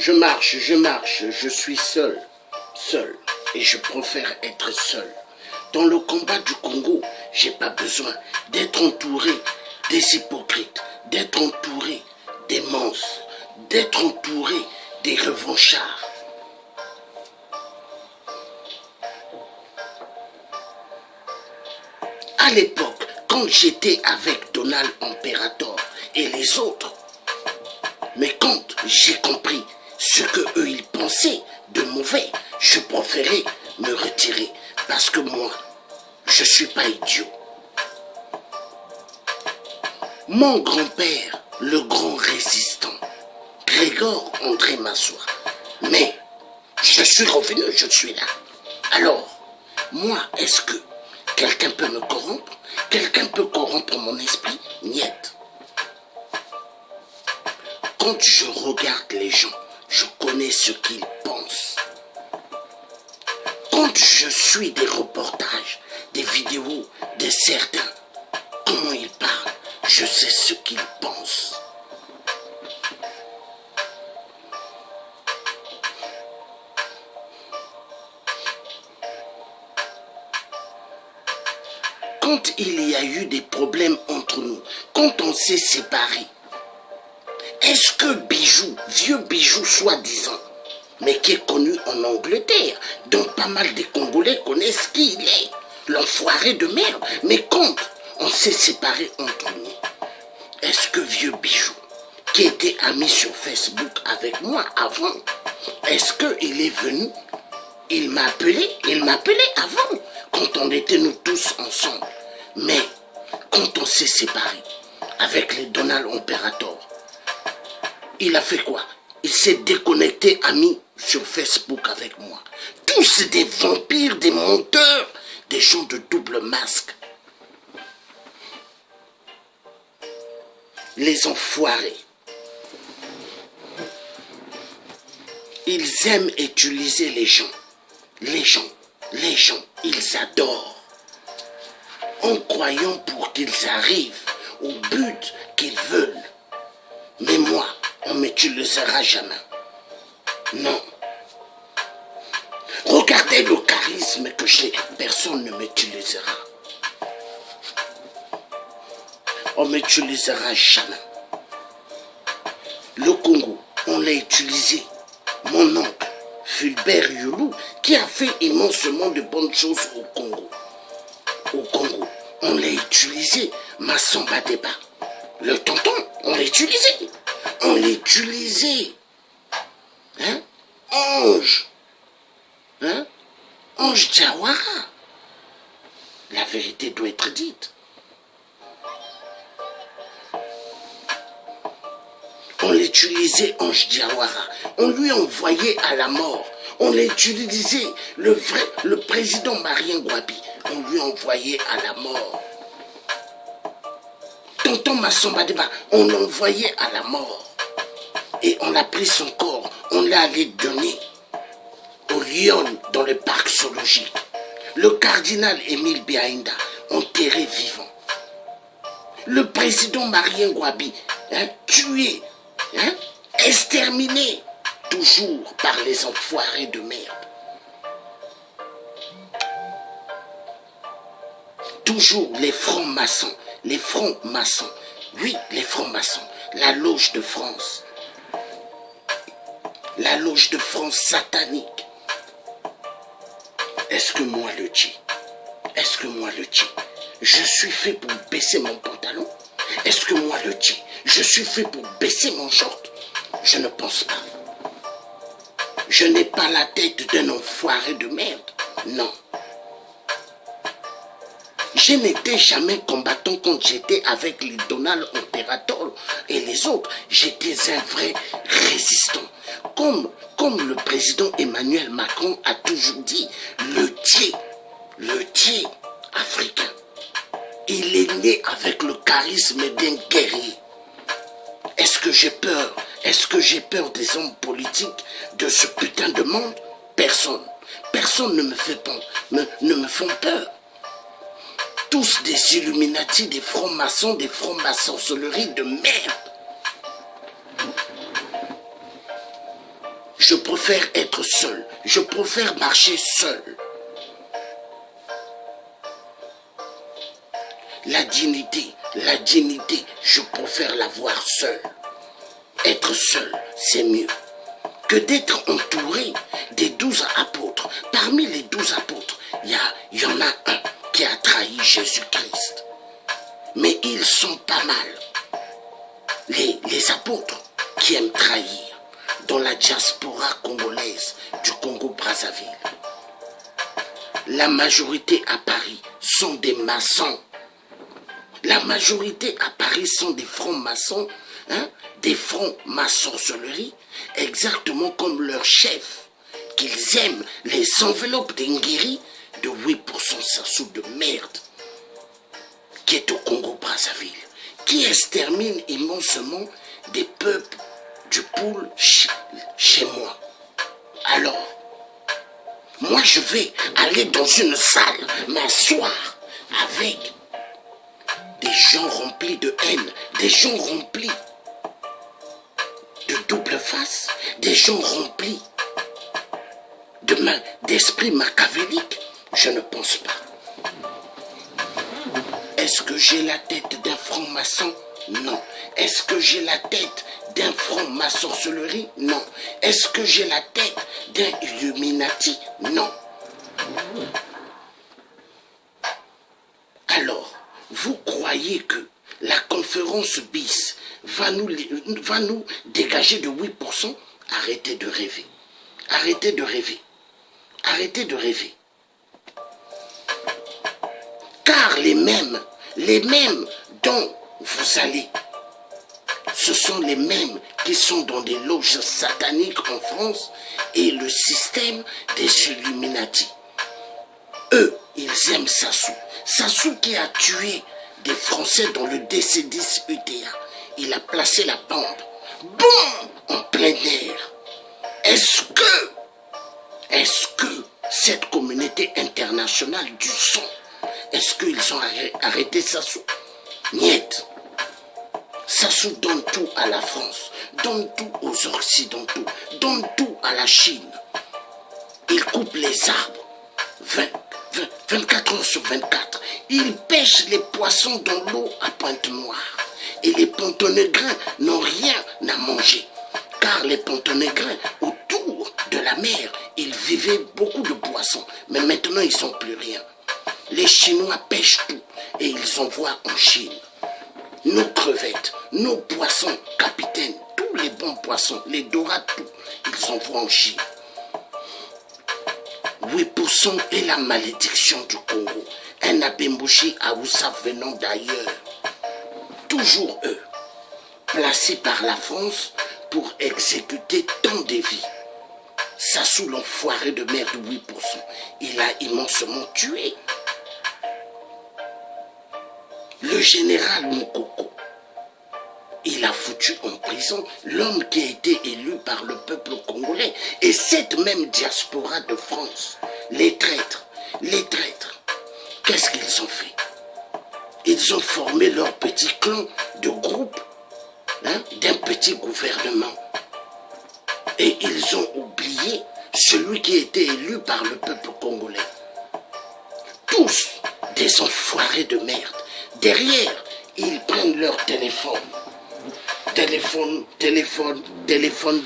je marche, je suis seul, et je préfère être seul. Dans le combat du Congo, j'ai pas besoin d'être entouré des hypocrites, d'être entouré des monstres, d'être entouré des revanchards. À l'époque, quand j'étais avec Donald Imperator et les autres, mais quand j'ai compris ce que eux ils pensaient de mauvais, je préférais me retirer parce que moi, je suis pas idiot. Mon grand-père, le grand résistant, Grégor André Massoua, mais je suis revenu, je suis là. Alors, moi, est-ce que quelqu'un peut me corrompre? Quelqu'un peut corrompre mon esprit? Niet. Quand je regarde les gens, je connais ce qu'ils pensent. Quand je suis des reportages, des vidéos de certains, comment ils parlent, je sais ce qu'ils pensent. Quand il y a eu des problèmes entre nous, quand on s'est séparés, est-ce que Bijou, vieux Bijou soi-disant, mais qui est connu en Angleterre, dont pas mal de Congolais connaissent qui il est, l'enfoiré de merde, mais quand on s'est séparés entre nous, est-ce que vieux Bijou, qui était ami sur Facebook avec moi avant, est-ce qu'il est venu, il m'appelait avant, quand on était nous tous ensemble, mais quand on s'est séparés avec les Donald Imperator, il a fait quoi? Il s'est déconnecté, ami, sur Facebook avec moi. Tous des vampires, des menteurs, des gens de double masque. Les enfoirés. Ils aiment utiliser les gens. Les gens, ils adorent. En croyant pour qu'ils arrivent au but qu'ils veulent. Mais moi, on ne m'utilisera jamais. Non. Regardez le charisme que j'ai. Personne ne m'utilisera. On ne m'utilisera jamais. Le Congo, on l'a utilisé. Mon oncle, Fulbert Youlou, qui a fait immensément de bonnes choses au Congo. Au Congo, on l'a utilisé. Massamba Débat. Le tonton, on l'a utilisé. On l'utilisait. Hein? Ange. Hein? Ange Diawara. La vérité doit être dite. On l'utilisait, Ange Diawara. On lui envoyait à la mort. On l'utilisait, le président Marien Ngouabi. On lui envoyait à la mort. Tonton Massamba Débat, on l'envoyait à la mort. Et on a pris son corps, on l'a allé donner au lion dans le parc zoologique. Le cardinal Émile Biaïnda, enterré vivant. Le président Marien Ngouabi, tué, exterminé, toujours par les enfoirés de merde. Toujours les francs-maçons, oui, les francs-maçons, la loge de France. La loge de France satanique. Est-ce que moi le dis? Est-ce que moi le dis? Je suis fait pour baisser mon pantalon? Est-ce que moi le dis? Je suis fait pour baisser mon short? Je ne pense pas. Je n'ai pas la tête d'un enfoiré de merde. Non. Je n'étais jamais combattant quand j'étais avec les Donald Imperator et les autres. J'étais un vrai résistant. Comme le président Emmanuel Macron a toujours dit, le Thier africain, il est né avec le charisme d'un guerrier. Est-ce que j'ai peur? Est-ce que j'ai peur des hommes politiques de ce putain de monde? Personne. Personne ne me fait peur, ne me font peur. Tous des Illuminati, des francs-maçons, des francs-maçonneries de merde. Je préfère être seul. Je préfère marcher seul. La dignité, je préfère l'avoir seul. Être seul, c'est mieux que d'être entouré des 12 apôtres. Parmi les 12 apôtres, il y en a un qui a trahi Jésus-Christ. Mais ils sont pas mal. Les apôtres qui aiment trahir dans la diaspora congolaise du Congo-Brazzaville. La majorité à Paris sont des maçons. La majorité à Paris sont des francs-maçons, des francs-maçonceries, exactement comme leur chef, qu'ils aiment les enveloppes d'Ingiri de 8% Sassou de merde, qui est au Congo-Brazzaville, qui extermine immensement des peuples du Poul chez moi. Alors, moi je vais aller dans une salle, m'asseoir avec des gens remplis de haine, des gens remplis de double face, des gens remplis d'esprit machiavélique. Je ne pense pas. Est-ce que j'ai la tête d'un franc-maçon? Non. Est-ce que j'ai la tête d'un franc-maçoncerie? Non. Est-ce que j'ai la tête d'un Illuminati? Non. Alors, vous croyez que la conférence BIS va nous dégager de 8%? Arrêtez de rêver. Arrêtez de rêver. Arrêtez de rêver. Car les mêmes dont vous allez, ce sont les mêmes qui sont dans des loges sataniques en France et le système des Illuminati. Eux, ils aiment Sassou. Sassou qui a tué des Français dans le DC-10 UTA. Il a placé la bombe. Boum! En plein air. Est-ce que cette communauté internationale du sang, est-ce qu'ils ont arrêté Sassou? Niet. Sassou donne tout à la France, donne tout aux Occidentaux, donne tout à la Chine. Il coupe les arbres 24 heures sur 24. Il pêche les poissons dans l'eau à Pointe-Noire. Et les pontonégrins n'ont rien à manger. Car les pontonégrins, autour de la mer, ils vivaient beaucoup de poissons. Mais maintenant, ils ne sont plus rien. Les Chinois pêchent tout et ils envoient en Chine. Nos crevettes, nos poissons, capitaine, tous les bons poissons, les dorades, tout, ils envoient en Chine. 8% est la malédiction du Congo. Un Abembushi Aoussa venant d'ailleurs. Toujours eux, placés par la France pour exécuter tant de vies. Sassou l'enfoiré de merde 8%. Il a immensement tué. Le général Moukoko, il a foutu en prison l'homme qui a été élu par le peuple congolais. Et cette même diaspora de France, les traîtres, qu'est-ce qu'ils ont fait? Ils ont formé leur petit clan de groupe d'un petit gouvernement. Et ils ont oublié celui qui a été élu par le peuple congolais. Tous des enfoirés de merde. Derrière, ils prennent leur téléphone. Téléphone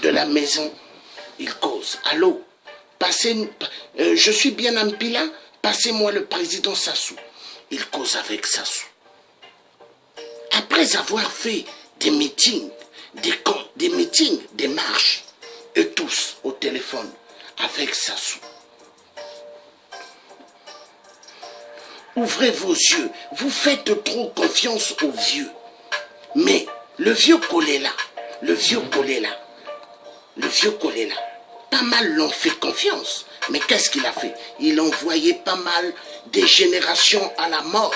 de la maison. Ils causent. Allô, je suis bien en Mpila, passez-moi le président Sassou. Ils causent avec Sassou. Après avoir fait des meetings, des marches, et tous au téléphone avec Sassou. Ouvrez vos yeux, vous faites trop confiance aux vieux. Mais le vieux Kolela, pas mal l'ont fait confiance. Mais qu'est-ce qu'il a fait? Il envoyait pas mal des générations à la mort.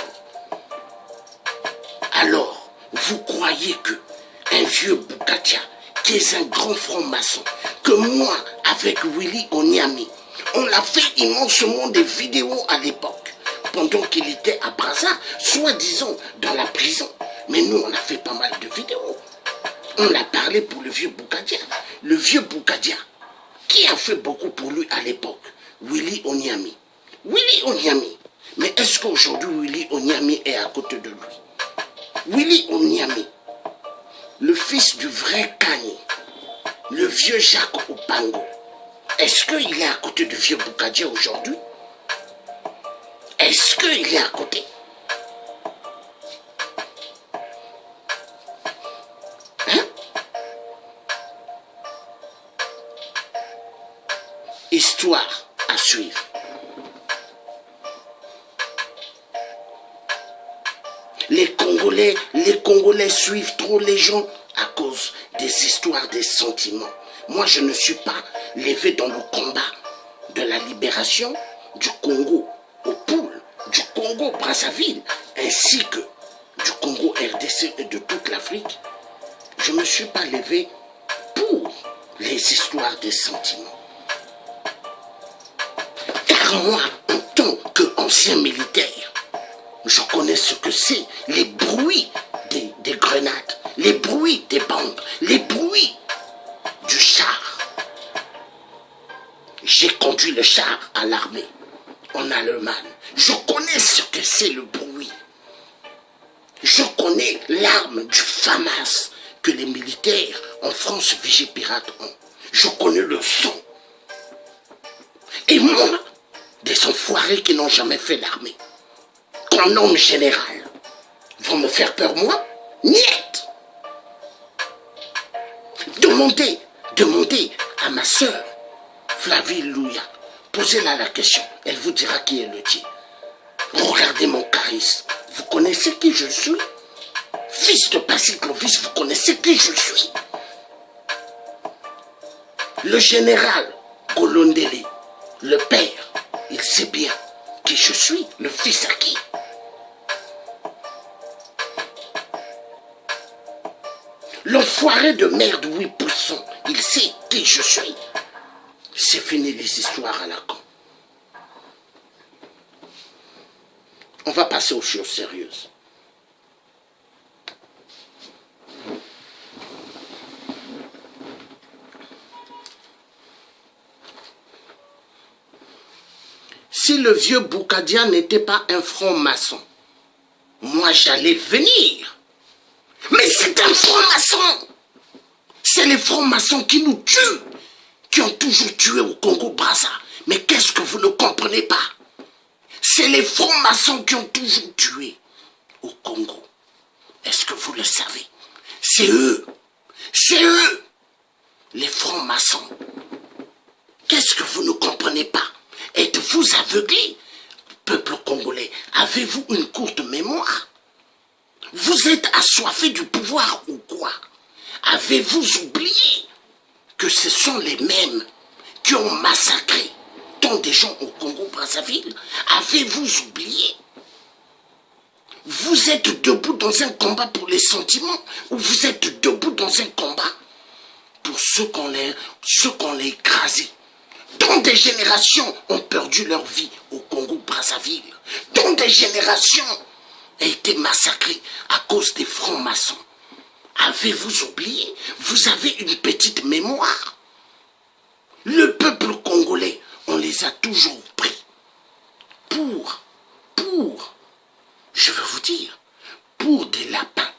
Alors, vous croyez que un vieux Boukadia, qui est un grand franc-maçon, que moi, avec Willy Onyami, on a fait immensement des vidéos à l'époque, pendant qu'il était à Brazza, soi-disant dans la prison. Mais nous, on a fait pas mal de vidéos. On a parlé pour le vieux Boukadia. Le vieux Boukadia, Qui a fait beaucoup pour lui à l'époque? Willy Onyami. Willy Onyami. Mais est-ce qu'aujourd'hui Willy Onyami est à côté de lui? Willy Onyami, le fils du vrai Kani, le vieux Jacques Opango, est-ce qu'il est à côté du vieux Boukadia aujourd'hui? Est-ce qu'il est à côté? Hein? Histoire à suivre. Les Congolais suivent trop les gens à cause des histoires, des sentiments. Moi, je ne suis pas levé dans le combat de la libération du Congo au poules, du Congo Brazzaville, ainsi que du Congo RDC et de toute l'Afrique. Je ne me suis pas levé pour les histoires des sentiments. Car moi, en tant qu'ancien militaire, je connais ce que c'est, les bruits des grenades, les bruits des bombes, les bruits du char. J'ai conduit le char à l'armée en Allemagne. Je connais ce que c'est le bruit. Je connais l'arme du FAMAS que les militaires en France Vigipirate ont. Je connais le son. Et moi, des enfoirés qui n'ont jamais fait l'armée, qu'on nomme général, vont me faire peur moi? Niet! Demandez à ma sœur, Flavie Louya, posez-la la question, elle vous dira qui est le Dieu. Regardez mon charisme, vous connaissez qui je suis? Fils de Passy Clovis, vous connaissez qui je suis? Le général Golondeli, le père, il sait bien qui je suis, le fils à qui? L'enfoiré de merde, oui, Pousson, il sait qui je suis. C'est fini les histoires à la con. On va passer aux choses sérieuses. Si le vieux Boukadia n'était pas un franc-maçon, moi j'allais venir. Mais c'est un franc-maçon. C'est les francs-maçons qui nous tuent, qui ont toujours tué au Congo-Brazza. Mais qu'est-ce que vous ne comprenez pas? C'est les francs-maçons qui ont toujours tué au Congo. Est-ce que vous le savez? C'est eux, les francs-maçons. Qu'est-ce que vous ne comprenez pas? Êtes-vous aveuglés, peuple congolais? Avez-vous une courte mémoire? Vous êtes assoiffés du pouvoir ou quoi? Avez-vous oublié que ce sont les mêmes qui ont massacré tant de gens au Congo-Brazzaville? Avez-vous oublié? Vous êtes debout dans un combat pour les sentiments ou vous êtes debout dans un combat pour ceux qu'on a écrasés? Tant de générations ont perdu leur vie au Congo-Brazzaville. Tant de générations ont été massacrées à cause des francs-maçons. Avez-vous oublié? Vous avez une petite mémoire. Le peuple congolais, on les a toujours pris pour, je veux vous dire, pour des lapins.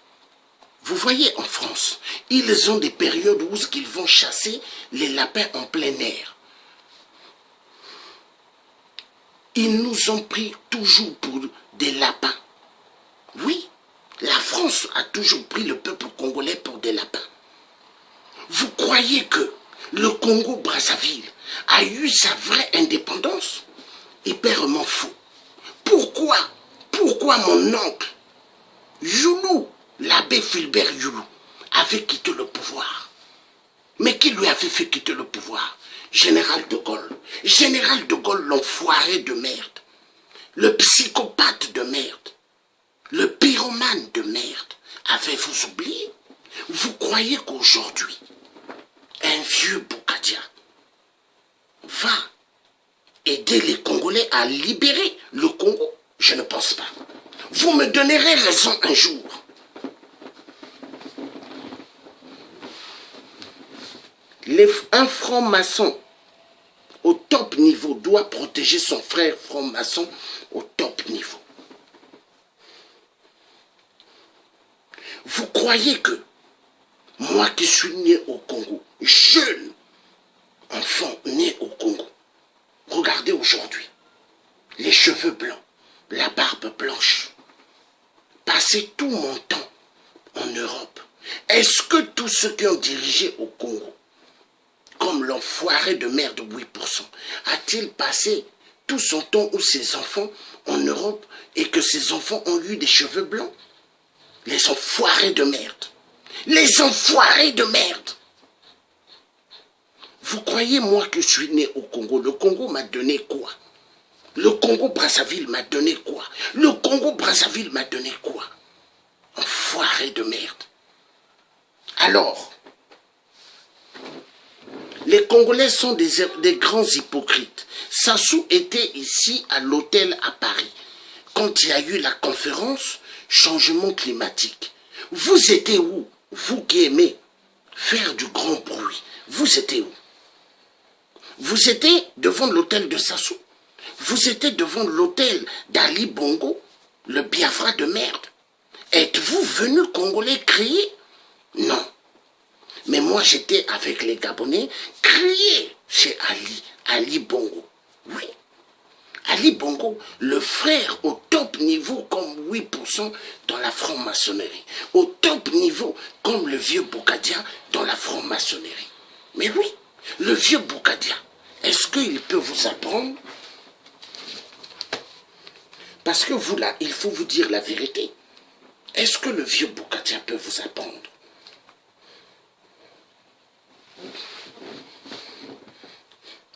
Vous voyez en France, ils ont des périodes où ils vont chasser les lapins en plein air. Ils nous ont pris toujours pour des lapins. Oui, la France a toujours pris le peuple congolais pour des lapins. Vous croyez que le Congo-Brazzaville a eu sa vraie indépendance? Hyperement faux. Pourquoi mon oncle, Youlou, l'abbé Philbert Youlou, avait quitté le pouvoir? Mais qui lui avait fait quitter le pouvoir? Général de Gaulle. Général de Gaulle, l'enfoiré de merde. Le psychopathe de merde. Le pyromane de merde. Avez-vous oublié? Vous croyez qu'aujourd'hui, un vieux Boukadia va aider les Congolais à libérer le Congo? Je ne pense pas. Vous me donnerez raison un jour. Un franc-maçon au top niveau, doit protéger son frère franc-maçon au top niveau. Vous croyez que moi qui suis né au Congo, jeune enfant né au Congo, regardez aujourd'hui, les cheveux blancs, la barbe blanche, passer tout mon temps en Europe, est-ce que tous ceux qui ont dirigé au Congo, comme l'enfoiré de merde 8%, a-t-il passé tout son temps ou ses enfants en Europe et que ses enfants ont eu des cheveux blancs? Les enfoirés de merde. Les enfoirés de merde. Vous croyez, moi, que je suis né au Congo? Le Congo m'a donné quoi? Le Congo-Brazzaville m'a donné quoi? Le Congo-Brazzaville m'a donné quoi? Enfoiré de merde. Alors, les Congolais sont des grands hypocrites. Sassou était ici à l'hôtel à Paris, quand il y a eu la conférence changement climatique. Vous étiez où? Vous qui aimez faire du grand bruit, vous étiez où? Vous étiez devant l'hôtel de Sassou? Vous étiez devant l'hôtel d'Ali Bongo, le Biafra de merde? Êtes-vous venu Congolais crier? Non. Mais moi j'étais avec les Gabonais crier chez Ali Bongo. Oui. Ali Bongo, le frère au top niveau comme 8% dans la franc-maçonnerie. Au top niveau comme le vieux Boukadia dans la franc-maçonnerie. Mais oui, le vieux Boukadia, est-ce qu'il peut vous apprendre? Parce que vous là, il faut vous dire la vérité. Est-ce que le vieux Boukadia peut vous apprendre?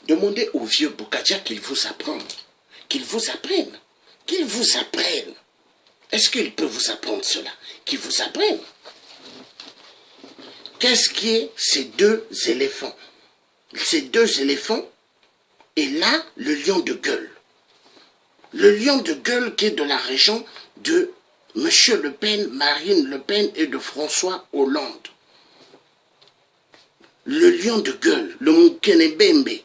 Demandez au vieux Boukadia qu'il vous apprenne. Qu'il vous apprenne. Qu'il vous apprenne. Est-ce qu'il peut vous apprendre cela? Qu'il vous apprenne. Qu'est-ce qui est ces deux éléphants? Ces deux éléphants et là, le lion de gueule. Le lion de gueule qui est de la région de M. Le Pen, Marine Le Pen et de François Hollande. Le lion de gueule, le Moukenebembe,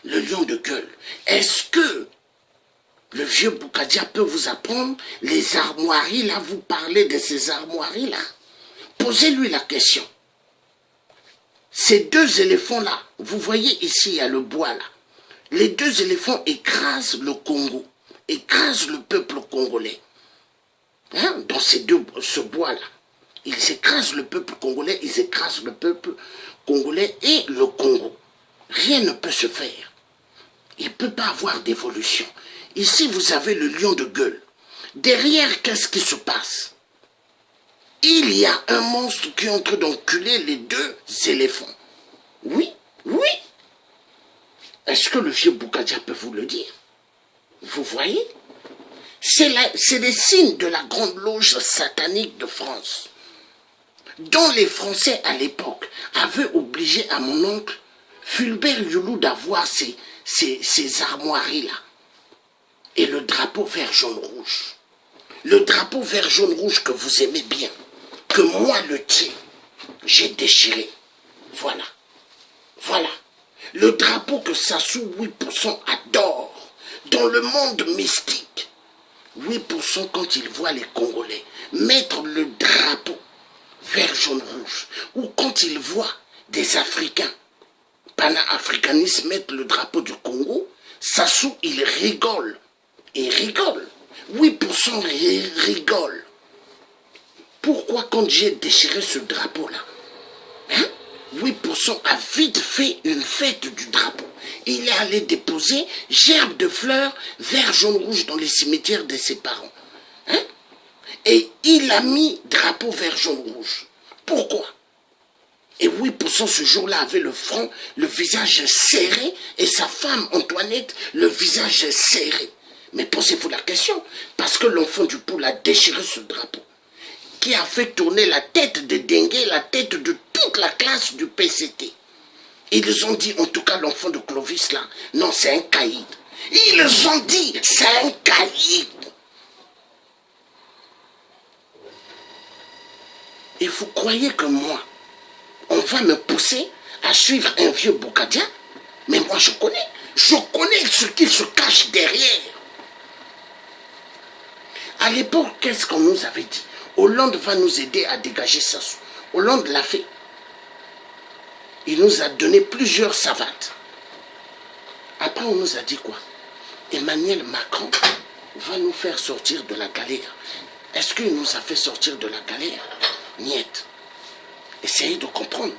le lion de gueule. Est-ce que le vieux Boukadia peut vous apprendre les armoiries là? Vous parlez de ces armoiries là? Posez-lui la question. Ces deux éléphants là, vous voyez ici, il y a le bois là. Les deux éléphants écrasent le Congo, écrasent le peuple congolais. Hein? Dans ce bois là. Ils écrasent le peuple congolais, ils écrasent le peuple congolais et le Congo. Rien ne peut se faire. Il ne peut pas avoir d'évolution. Ici, vous avez le lion de gueule. Derrière, qu'est-ce qui se passe? Il y a un monstre qui est en train d'enculer les deux éléphants. Oui, oui. Est-ce que le vieux Boukadia peut vous le dire? Vous voyez? C'est les signes de la grande loge satanique de France, dont les Français à l'époque avaient obligé à mon oncle Fulbert Youlou d'avoir ces armoiries-là. Et le drapeau vert, jaune, rouge. Le drapeau vert, jaune, rouge que vous aimez bien, que moi le tien, j'ai déchiré. Voilà. Voilà. Le drapeau que Sassou 8% adore dans le monde mystique. 8% quand il voit les Congolais mettre le drapeau vert, jaune, rouge, ou quand il voit des Africains, pana-africanistes mettre le drapeau du Congo, Sassou, il rigole. Il rigole. 8% rigole. Pourquoi quand j'ai déchiré ce drapeau-là, hein, 8% a vite fait une fête du drapeau. Il est allé déposer gerbes de fleurs vert, jaune, rouge dans les cimetières de ses parents. Hein? Et il a mis drapeau vert, jaune, rouge. Pourquoi? Et 8% ce jour-là avait le front, le visage serré, et sa femme Antoinette, le visage serré. Mais posez-vous la question, parce que l'enfant du poule a déchiré ce drapeau, qui a fait tourner la tête de Dengue, la tête de toute la classe du PCT. Ils ont dit, en tout cas l'enfant de Clovis là, non c'est un caïd. Ils ont dit, c'est un caïd. Et vous croyez que moi, on va me pousser à suivre un vieux Boukadia? Mais moi je connais. Je connais ce qu'il se cache derrière. À l'époque, qu'est-ce qu'on nous avait dit? Hollande va nous aider à dégager Sassou. Hollande l'a fait. Il nous a donné plusieurs savates. Après, on nous a dit quoi? Emmanuel Macron va nous faire sortir de la galère. Est-ce qu'il nous a fait sortir de la galère? Niet. Essayez de comprendre.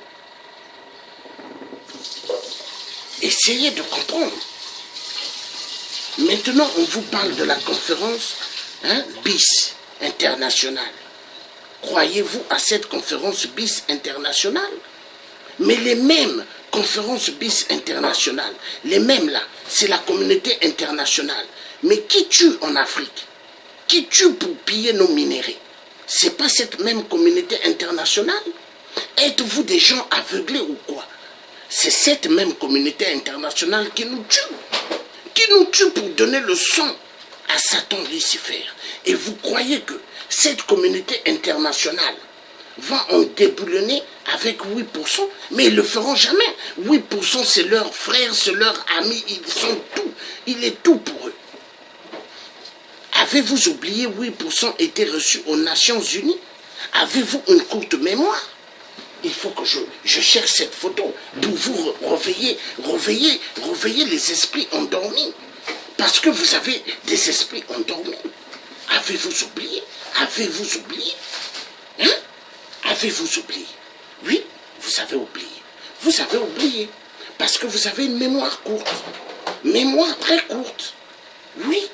Essayez de comprendre. Maintenant, on vous parle de la conférence BIS internationale. Croyez-vous à cette conférence BIS internationale? Mais les mêmes conférences BIS internationales, les mêmes là, c'est la communauté internationale. Mais qui tue en Afrique? Qui tue pour piller nos minéraux? C'est pas cette même communauté internationale? Êtes-vous des gens aveuglés ou quoi? C'est cette même communauté internationale qui nous tue. Qui nous tue pour donner le son à Satan Lucifer. Et vous croyez que cette communauté internationale va en déboulonner avec 8%? Mais ils ne le feront jamais. 8% c'est leurs frères, c'est leurs amis, ils sont tout. Il est tout pour eux. Avez-vous oublié 8% étaient reçus aux Nations Unies? Avez-vous une courte mémoire? Il faut que je cherche cette photo pour vous réveiller les esprits endormis. Parce que vous avez des esprits endormis. Avez-vous oublié? Avez-vous oublié? Hein? Avez-vous oublié? Oui, vous avez oublié. Vous avez oublié. Parce que vous avez une mémoire courte. Mémoire très courte. Oui.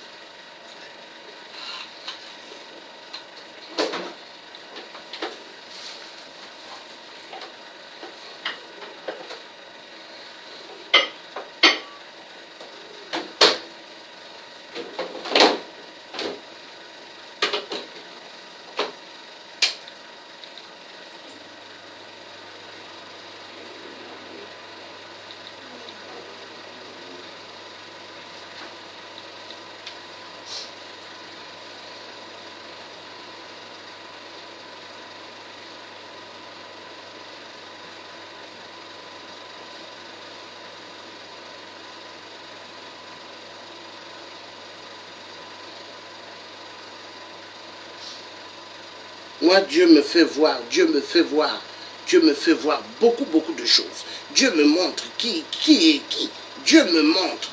Moi, Dieu me fait voir, Dieu me fait voir, Dieu me fait voir beaucoup de choses. Dieu me montre qui est qui. Dieu me montre.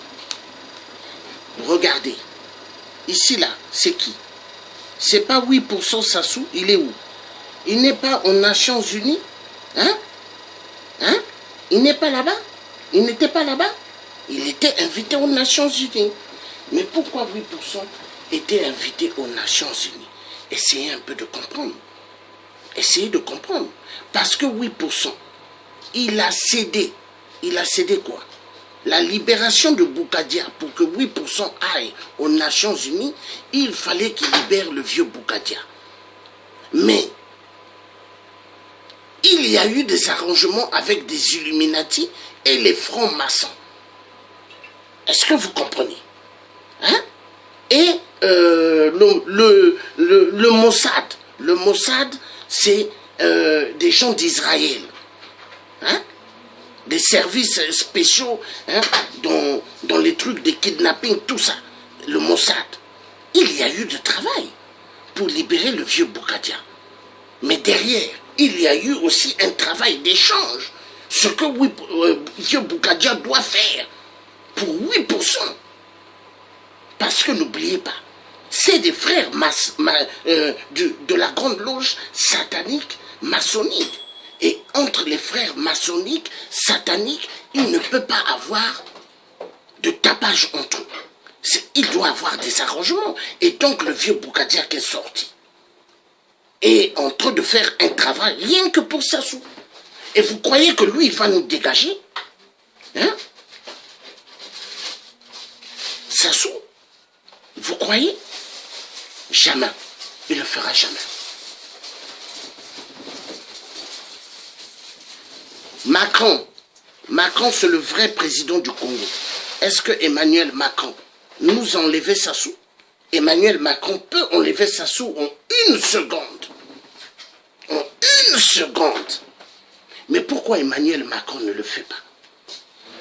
Regardez. Ici, là, c'est qui? C'est pas 8% Sassou, il est où? Il n'est pas aux Nations Unies? Hein? Hein? Il n'est pas là-bas? Il n'était pas là-bas? Il était invité aux Nations Unies. Mais pourquoi 8% étaient invités aux Nations Unies? Essayez un peu de comprendre. Essayez de comprendre. Parce que 8%, il a cédé. Il a cédé quoi? La libération de Bougadia, pour que 8% aille aux Nations Unies, il fallait qu'il libère le vieux Bougadia. Mais, il y a eu des arrangements avec des Illuminati et les francs-maçons. Est-ce que vous comprenez? Hein? Et le Mossad. Le Mossad, c'est des gens d'Israël. Hein? Des services spéciaux dans les trucs de kidnapping, tout ça. Le Mossad. Il y a eu du travail pour libérer le vieux Bougadia. Mais derrière, il y a eu aussi un travail d'échange. Ce que vieux Bougadia doit faire pour 8%. Parce que n'oubliez pas, c'est des frères de la grande loge satanique maçonnique. Et entre les frères maçonniques, sataniques, il ne peut pas avoir de tapage entre eux. Il doit avoir des arrangements. Et donc le vieux Bougadia qui est sorti est en train de faire un travail rien que pour Sassou. Et vous croyez que lui, il va nous dégager? Hein? Sassou? Vous croyez? Jamais. Il ne le fera jamais. Macron. Macron, c'est le vrai président du Congo. Est-ce que Emmanuel Macron nous enlevait Sassou? Emmanuel Macron peut enlever Sassou en une seconde. En une seconde. Mais pourquoi Emmanuel Macron ne le fait pas?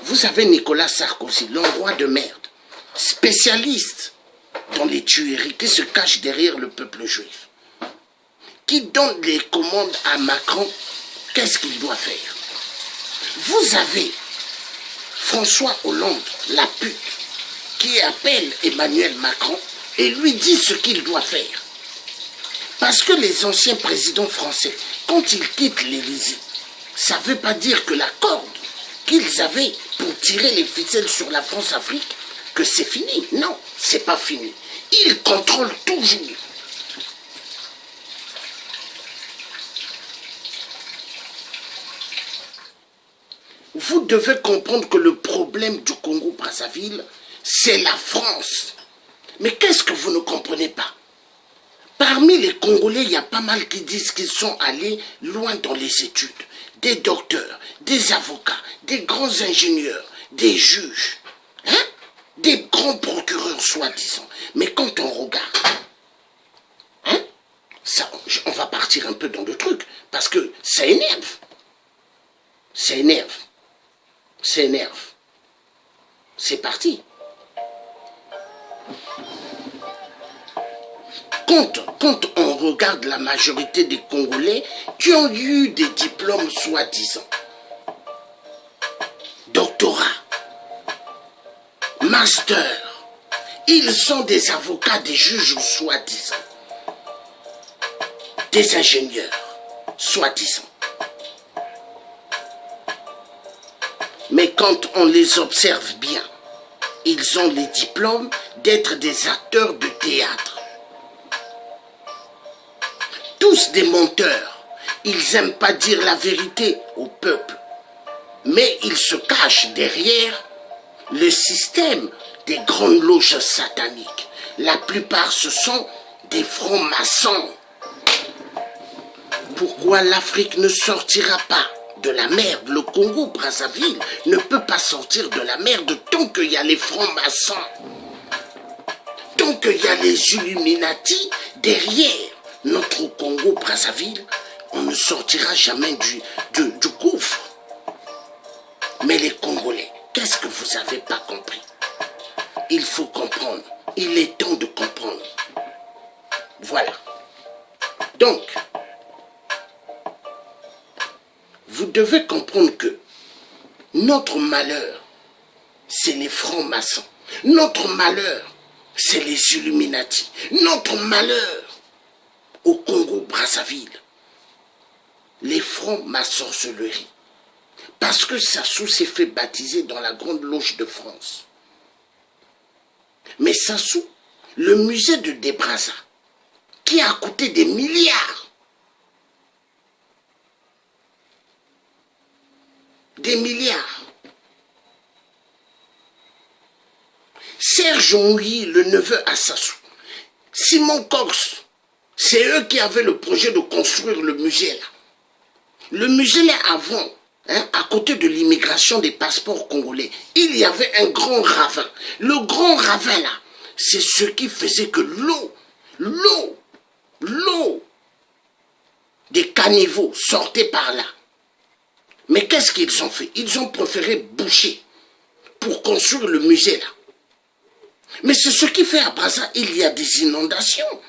Vous avez Nicolas Sarkozy, l'endroit de merde, spécialiste dans les tueries, qui se cache derrière le peuple juif, qui donne les commandes à Macron, qu'est-ce qu'il doit faire? Vous avez François Hollande, la pute, qui appelle Emmanuel Macron et lui dit ce qu'il doit faire. Parce que les anciens présidents français, quand ils quittent l'Élysée, ça ne veut pas dire que la corde qu'ils avaient pour tirer les ficelles sur la France-Afrique, que c'est fini. Non, c'est pas fini. Ils contrôlent toujours. Vous devez comprendre que le problème du Congo-Brazzaville, c'est la France. Mais qu'est-ce que vous ne comprenez pas? Parmi les Congolais, il y a pas mal qui disent qu'ils sont allés loin dans les études. Des docteurs, des avocats, des grands ingénieurs, des juges, hein? Des grands procureurs soi-disant. Mais quand on regarde, hein? Ça, on va partir un peu dans le truc, parce que ça énerve. Ça énerve. Ça énerve. C'est parti. Quand on regarde la majorité des Congolais qui ont eu des diplômes soi-disant, doctorat, master, ils sont des avocats, des juges soi-disant, des ingénieurs soi-disant. Mais quand on les observe bien, ils ont les diplômes d'être des acteurs de théâtre. Tous des menteurs. Ils n'aiment pas dire la vérité au peuple. Mais ils se cachent derrière le système des grandes loges sataniques. La plupart, ce sont des francs-maçons. Pourquoi l'Afrique ne sortira pas de la merde? Le Congo-Brazzaville ne peut pas sortir de la merde tant qu'il y a les francs-maçons. Tant qu'il y a les Illuminati derrière notre Congo-Brazzaville, on ne sortira jamais du gouffre. Mais les Congolais, qu'est-ce que vous n'avez pas compris? Il faut comprendre. Il est temps de comprendre. Voilà. Donc, vous devez comprendre que notre malheur, c'est les francs-maçons. Notre malheur, c'est les Illuminati. Notre malheur, au Congo-Brazzaville, les francs-maçonneries. Parce que Sassou s'est fait baptiser dans la Grande Loge de France. Mais Sassou, le musée de Debrazza, qui a coûté des milliards, Serge Mouilly, le neveu à Sassou, Simon Cox, c'est eux qui avaient le projet de construire le musée là. Le musée là avant, hein, à côté de l'immigration des passeports congolais, il y avait un grand ravin. Le grand ravin là, c'est ce qui faisait que l'eau des caniveaux sortait par là. Mais qu'est-ce qu'ils ont fait? Ils ont préféré boucher pour construire le musée là. Mais c'est ce qui fait à Brazza, il y a des inondations.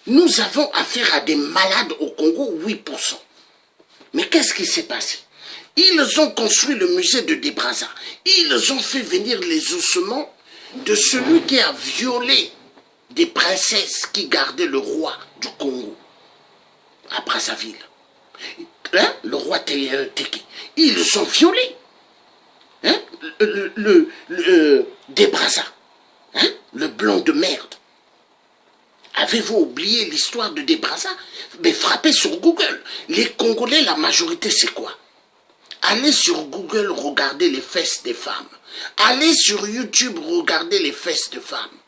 Nous avons affaire à des malades au Congo, 8%. Mais qu'est-ce qui s'est passé? Ils ont construit le musée de Debrazza. Ils ont fait venir les ossements de celui qui a violé des princesses qui gardaient le roi du Congo à Brazzaville. Hein? Le roi Teke. Ils ont violé hein? Debrazza. Hein? Le blanc de merde. Avez-vous oublié l'histoire de Debrazza? Mais frappez sur Google. Les Congolais, la majorité, c'est quoi? Allez sur Google, regardez les fesses des femmes. Allez sur YouTube, regardez les fesses de femmes.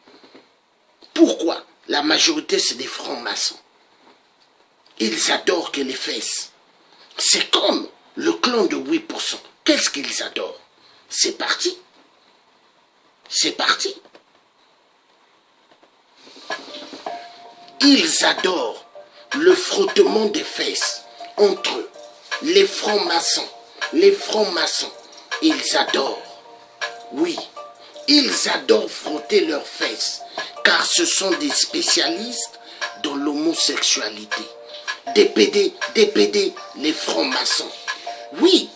Pourquoi? La majorité, c'est des francs-maçons. Ils adorent que les fesses. C'est comme le clan de 8%. Qu'est-ce qu'ils adorent? C'est parti. C'est parti. Ils adorent le frottement des fesses entre eux, les francs-maçons ils adorent. Oui, ils adorent frotter leurs fesses, car ce sont des spécialistes dans l'homosexualité. Des PD, les francs-maçons. Oui,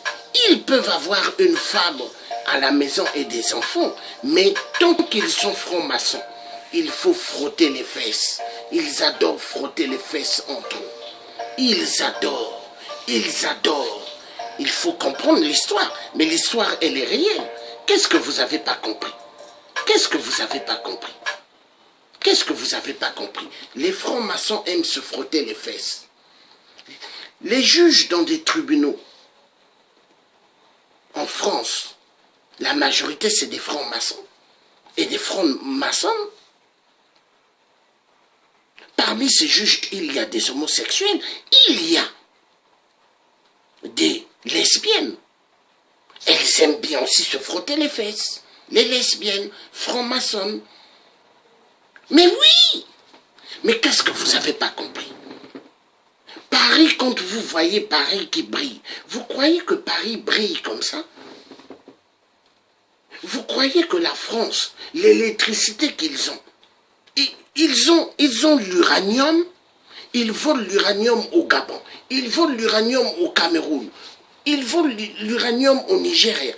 ils peuvent avoir une femme à la maison et des enfants, mais tant qu'ils sont francs-maçons, il faut frotter les fesses. Ils adorent frotter les fesses entre eux. Ils adorent. Il faut comprendre l'histoire, mais l'histoire, elle est réelle. Qu'est-ce que vous n'avez pas compris? Qu'est-ce que vous n'avez pas compris? Qu'est-ce que vous n'avez pas compris? Les francs-maçons aiment se frotter les fesses. Les juges dans des tribunaux, en France, la majorité, c'est des francs-maçons. Et des francs-maçons, parmi ces juges, il y a des homosexuels, il y a des lesbiennes. Elles aiment bien aussi se frotter les fesses. Les lesbiennes, francs-maçons. Mais oui! Mais qu'est-ce que vous n'avez pas compris? Paris, quand vous voyez Paris qui brille, vous croyez que Paris brille comme ça? Vous croyez que la France, l'électricité qu'ils ont, ils ont l'uranium, ils volent l'uranium au Gabon, ils volent l'uranium au Cameroun, ils volent l'uranium au Nigeria,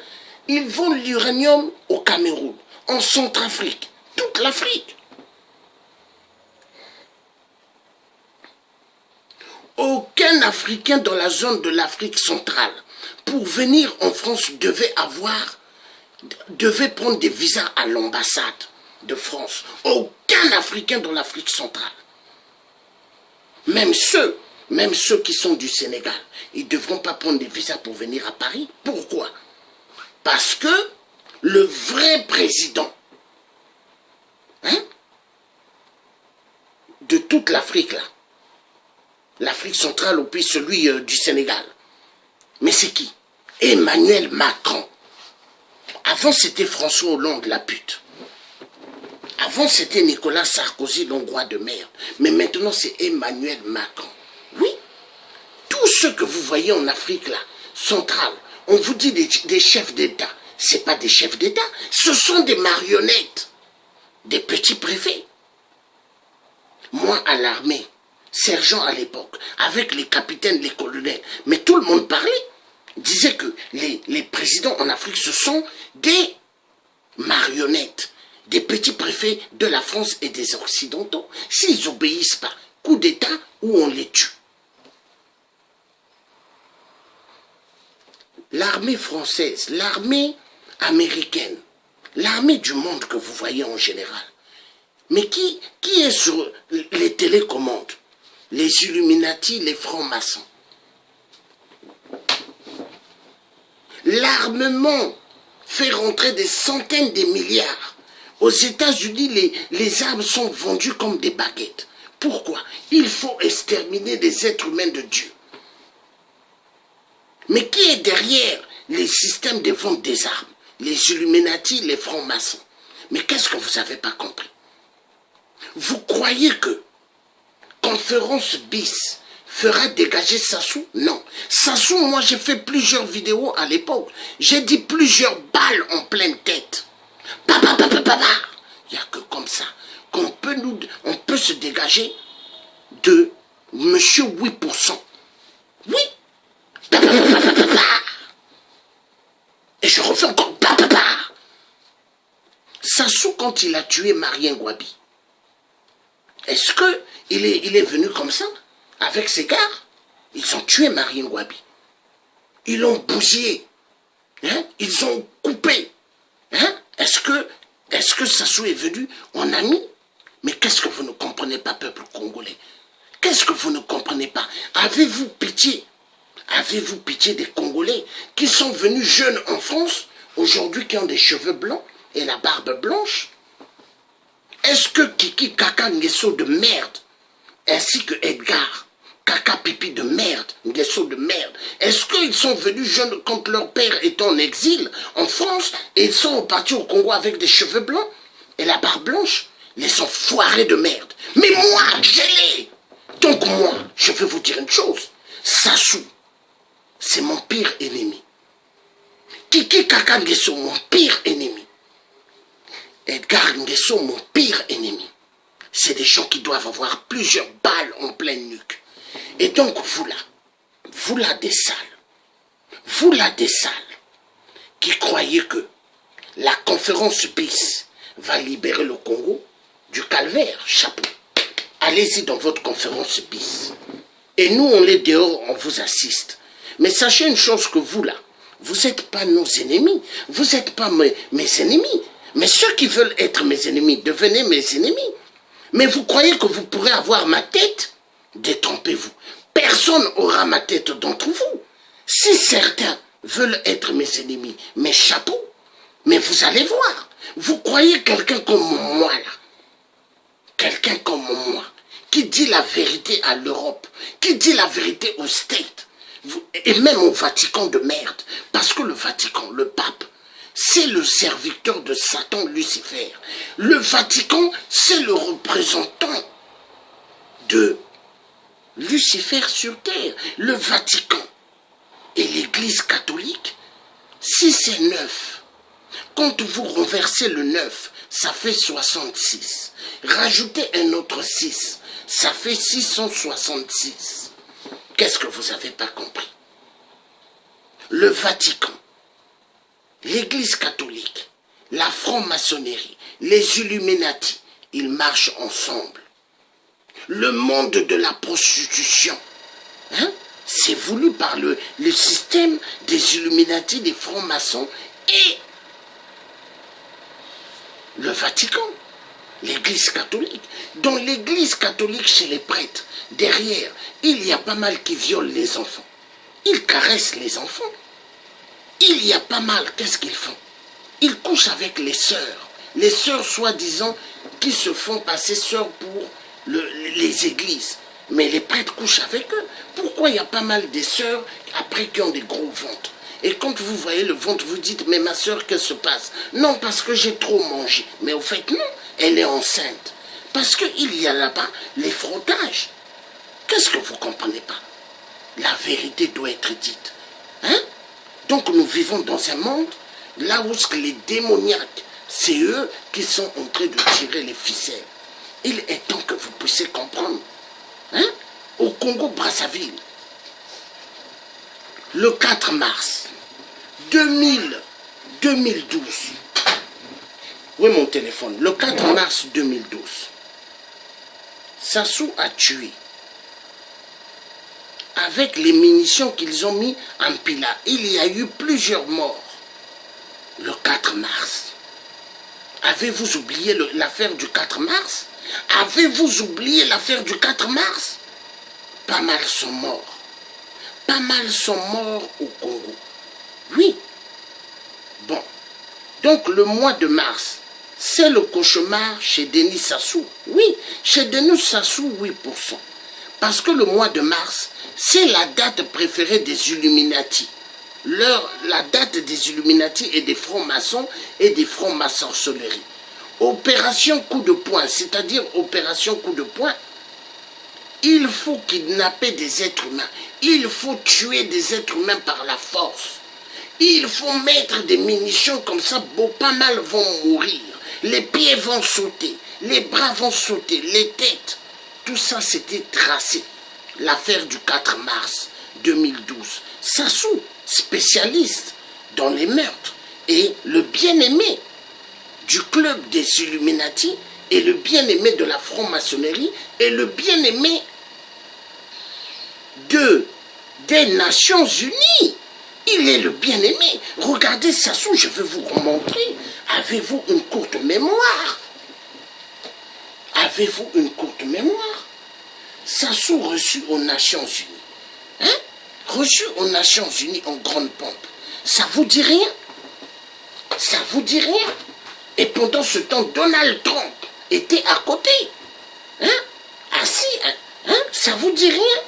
ils volent l'uranium au Cameroun, en Centrafrique, toute l'Afrique. Aucun Africain dans la zone de l'Afrique centrale, pour venir en France, devait prendre des visas à l'ambassade de France. Aucun Africain dans l'Afrique centrale. Même ceux qui sont du Sénégal, ils ne devront pas prendre des visas pour venir à Paris. Pourquoi? Parce que le vrai président de toute l'Afrique, là, l'Afrique centrale, ou puis celui du Sénégal. Mais c'est qui? Emmanuel Macron. Avant, c'était François Hollande, la pute. Avant, c'était Nicolas Sarkozy, l'Hongrois de merde. Mais maintenant, c'est Emmanuel Macron. Oui. Tous ceux que vous voyez en Afrique, là, centrale, on vous dit des chefs d'État. Ce n'est pas des chefs d'État. Ce sont des marionnettes. Des petits préfets. Moi, à l'armée, sergent à l'époque, avec les capitaines, les colonels, mais tout le monde parlait, disait que les présidents en Afrique, ce sont des marionnettes, des petits préfets de la France et des Occidentaux. S'ils n'obéissent pas, coup d'État ou on les tue. L'armée française, l'armée américaine, l'armée du monde que vous voyez en général, mais qui est sur les télécommandes? Les Illuminati, les francs-maçons. L'armement fait rentrer des centaines de milliards. Aux États-Unis, les armes sont vendues comme des baguettes. Pourquoi? Il faut exterminer les êtres humains de Dieu. Mais qui est derrière les systèmes de vente des armes? Les Illuminati, les francs-maçons. Mais qu'est-ce que vous n'avez pas compris? Vous croyez que Conférence bis fera dégager Sassou? Non. Sassou, moi j'ai fait plusieurs vidéos à l'époque. J'ai dit plusieurs balles en pleine tête. Papa. Il n'y a que comme ça qu'on peut se dégager de Monsieur 8%. Oui. Et je refais encore Sassou, quand il a tué Marien Gwabi, est-ce qu'il est venu comme ça, avec ses gars? Ils ont tué Marien Gwabi. Ils l'ont bousillé. Ils ont coupé. Est-ce que Sassou est venu en ami? Mais qu'est-ce que vous ne comprenez pas, peuple congolais? Qu'est-ce que vous ne comprenez pas? Avez-vous pitié? Avez-vous pitié des Congolais qui sont venus jeunes en France, aujourd'hui qui ont des cheveux blancs et la barbe blanche? Est-ce que Kiki Kaka Nguesso de merde, ainsi que Edgar Kaka Pipi de merde, Nguesso de merde, est-ce qu'ils sont venus jeunes quand leur père est en exil en France et ils sont repartis au Congo avec des cheveux blancs et la barbe blanche? Les enfoirés de merde. Mais moi, je l'ai. Donc moi, je vais vous dire une chose. Sassou, c'est mon pire ennemi. Kiki Kaka Nguesso, mon pire ennemi. Edgar Nguesso, mon pire ennemi. C'est des gens qui doivent avoir plusieurs balles en pleine nuque. Et donc, vous là des salles, qui croyez que la conférence BIS va libérer le Congo du calvaire, chapeau. Allez-y dans votre conférence BIS. Et nous, on est dehors, on vous assiste. Mais sachez une chose que vous là, vous n'êtes pas nos ennemis, vous n'êtes pas mes ennemis. Mais ceux qui veulent être mes ennemis, devenez mes ennemis. Mais vous croyez que vous pourrez avoir ma tête? Détrompez-vous. Personne n'aura ma tête d'entre vous. Si certains veulent être mes ennemis, mes chapeaux, mais vous allez voir. Vous croyez quelqu'un comme moi là, quelqu'un comme moi, qui dit la vérité à l'Europe, qui dit la vérité aux States, et même au Vatican de merde, parce que le Vatican, le pape, c'est le serviteur de Satan Lucifer. Le Vatican, c'est le représentant de Lucifer sur terre. Le Vatican et l'Église catholique, si c'est 9, quand vous renversez le 9, ça fait 66. Rajoutez un autre 6, ça fait 666. Qu'est-ce que vous n'avez pas compris? Le Vatican, l'Église catholique, la franc-maçonnerie, les Illuminati, ils marchent ensemble. Le monde de la prostitution, hein, c'est voulu par le système des Illuminati, des francs-maçons et le Vatican, l'Église catholique. Dans l'Église catholique, chez les prêtres, derrière, il y a pas mal qui violent les enfants. Ils caressent les enfants. Il y a pas mal, qu'est-ce qu'ils font? Ils couchent avec les sœurs soi-disant qui se font passer sœurs pour les églises. Mais les prêtres couchent avec eux. Pourquoi il y a pas mal de sœurs après qui ont des gros ventres? Et quand vous voyez le ventre, vous dites, mais ma sœur, qu'est-ce qui se passe? Non, parce que j'ai trop mangé. Mais au fait, non, elle est enceinte. Parce qu'il y a là-bas les frottages. Qu'est-ce que vous ne comprenez pas? La vérité doit être dite. Hein? Donc nous vivons dans un monde là où les démoniaques, c'est eux qui sont en train de tirer les ficelles. Il est temps que vous puissiez comprendre. Hein? Au Congo-Brazzaville, le 4 mars 2012, où est mon téléphone? Le 4 mars 2012, Sassou a tué, avec les munitions qu'ils ont mis en pila, il y a eu plusieurs morts. Le 4 mars. Avez-vous oublié l'affaire du 4 mars? Avez-vous oublié l'affaire du 4 mars? Pas mal sont morts. Pas mal sont morts au Congo. Oui. Bon. Donc le mois de mars, c'est le cauchemar chez Denis Sassou. Oui, chez Denis Sassou, 8%. Parce que le mois de mars, c'est la date préférée des Illuminati. La date des Illuminati et des francs-maçons et des francs-maçonneries. Opération coup de poing, c'est-à-dire opération coup de poing, il faut kidnapper des êtres humains. Il faut tuer des êtres humains par la force. Il faut mettre des munitions comme ça, pas mal vont mourir. Les pieds vont sauter, les bras vont sauter, les têtes. Tout ça, c'était tracé. L'affaire du 4 mars 2012. Sassou, spécialiste dans les meurtres, et le bien-aimé du club des Illuminati, et le bien-aimé de la franc-maçonnerie, et le bien-aimé des Nations Unies. Il est le bien-aimé. Regardez Sassou, je vais vous remontrer. Avez-vous une courte mémoire? Avez-vous une courte mémoire? Sassou reçu aux Nations Unies. Hein? Reçu aux Nations Unies en grande pompe. Ça vous dit rien? Ça vous dit rien? Et pendant ce temps, Donald Trump était à côté. Hein? Assis. Hein? Ça vous dit rien?